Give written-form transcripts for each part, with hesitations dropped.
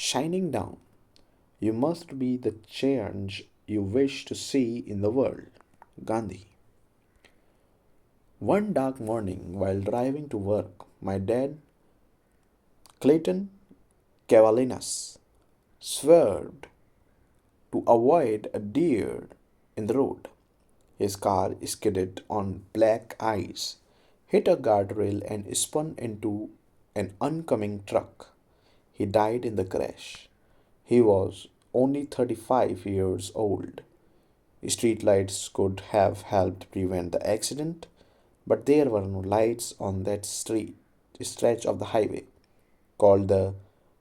shining down. You must be the change you wish to see in the world. Gandhi. One dark morning while driving to work, my dad, Clayton Cavalinas, swerved to avoid a deer in the road. His car skidded on black ice, hit a guardrail, and spun into an oncoming truck. He died in the crash. He was only 35 years old. Streetlights could have helped prevent the accident, but there were no lights on that stretch of the highway called the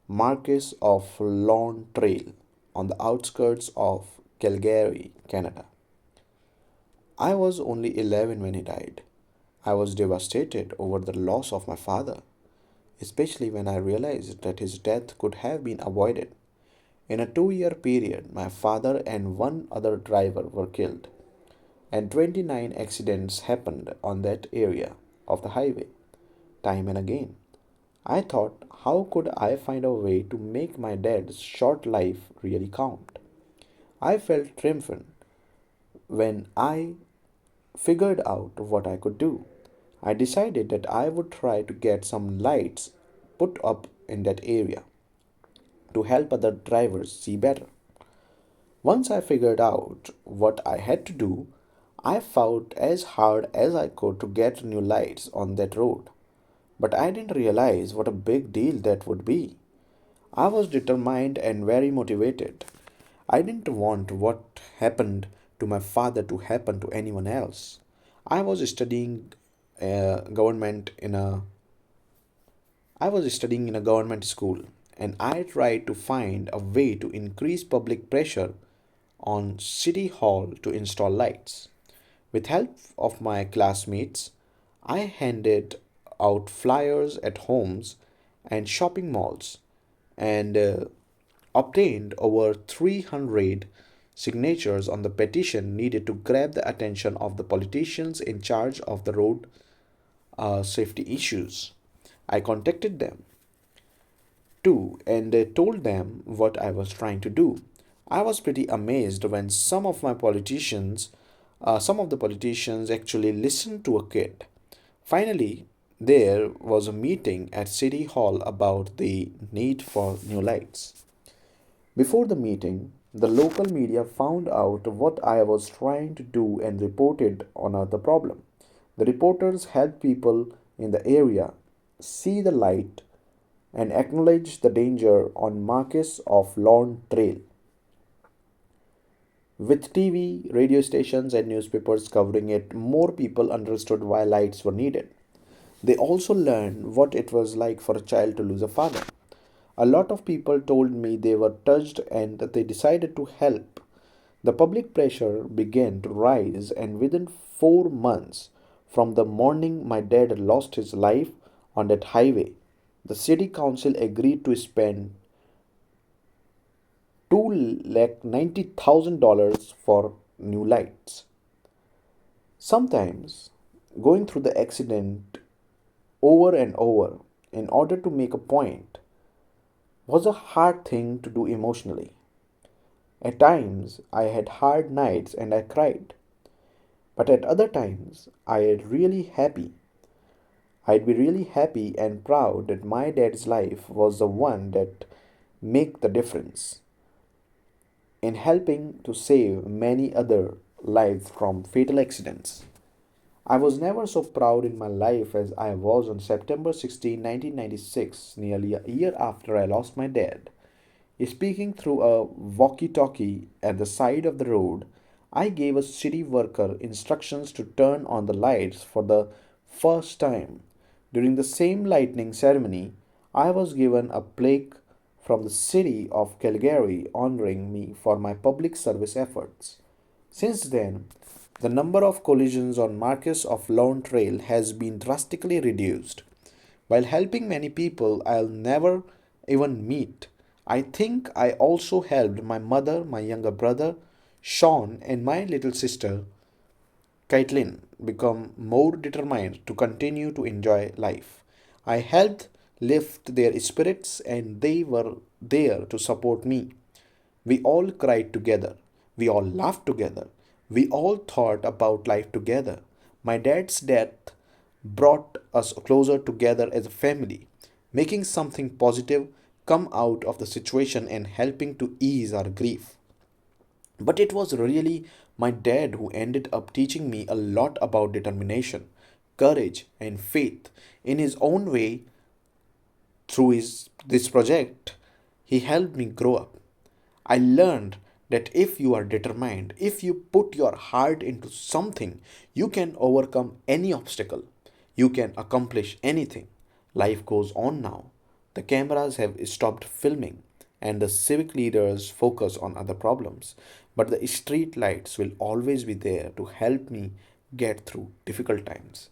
Marquess of Lorne Trail on the outskirts of Calgary, Canada. I was only 11 when he died. I was devastated over the loss of my father, especially when I realized that his death could have been avoided. In a 2 year period, my father and one other driver were killed, and 29 accidents happened on that area of the highway, time and again. I thought, how could I find a way to make my dad's short life really count? I felt triumphant when I figured out what I could do. I decided that I would try to get some lights put up in that area to help other drivers see better. Once I figured out what I had to do, I fought as hard as I could to get new lights on that road. But I didn't realize what a big deal that would be. I was determined and very motivated. I didn't want what happened to my father to happen to anyone else. I was studying government in a I was studying in a government school, and I tried to find a way to increase public pressure on City Hall to install lights. With help of my classmates, I handed out flyers at homes and shopping malls and obtained over 300 signatures on the petition needed to grab the attention of the politicians in charge of the road safety issues. I contacted them too and told them what I was trying to do. I was pretty amazed when some of the politicians actually listened to a kid. Finally, there was a meeting at City Hall about the need for new lights. Before the meeting, the local media found out what I was trying to do and reported on the problem. The reporters helped people in the area see the light and acknowledge the danger on Marquess of Lorne Trail. With TV, radio stations, and newspapers covering it, more people understood why lights were needed. They also learned what it was like for a child to lose a father. A lot of people told me they were touched and that they decided to help. The public pressure began to rise, and within 4 months from the morning my dad lost his life on that highway, the city council agreed to spend $290,000 for new lights. Sometimes going through the accident over and over in order to make a point was a hard thing to do emotionally. At times I had hard nights and I cried, but at other times I'd be really happy and proud that my dad's life was the one that made the difference in helping to save many other lives from fatal accidents. I was never so proud in my life as I was on September 16, 1996, nearly a year after I lost my dad. Speaking through a walkie talkie at the side of the road, I gave a city worker instructions to turn on the lights for the first time. During the same lighting ceremony, I was given a plaque from the city of Calgary honoring me for my public service efforts. Since then, the number of collisions on Marquess of Lone Trail has been drastically reduced. While helping many people I'll never even meet, I think I also helped my mother, my younger brother, Sean, and my little sister, Caitlin, become more determined to continue to enjoy life. I helped lift their spirits, and they were there to support me. We all cried together. We all laughed together. We all thought about life together. My dad's death brought us closer together as a family, making something positive come out of the situation and helping to ease our grief. But it was really my dad who ended up teaching me a lot about determination, courage, and faith. In his own way, through this project, he helped me grow up. I learned that if you are determined, if you put your heart into something, you can overcome any obstacle. You can accomplish anything. Life goes on now. The cameras have stopped filming and the civic leaders focus on other problems. But the street lights will always be there to help me get through difficult times.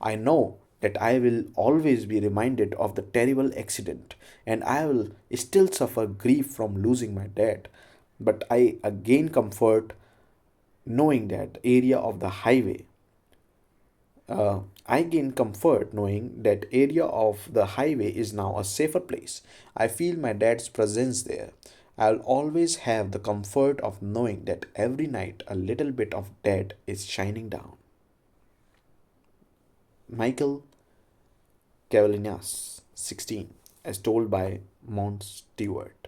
I know that I will always be reminded of the terrible accident and I will still suffer grief from losing my dad. But I again comfort knowing that area of the highway. I gain comfort knowing that area of the highway is now a safer place. I feel my dad's presence there. I'll always have the comfort of knowing that every night a little bit of dad is shining down. Michael Cavalinas, 16, as told by Mount Stewart.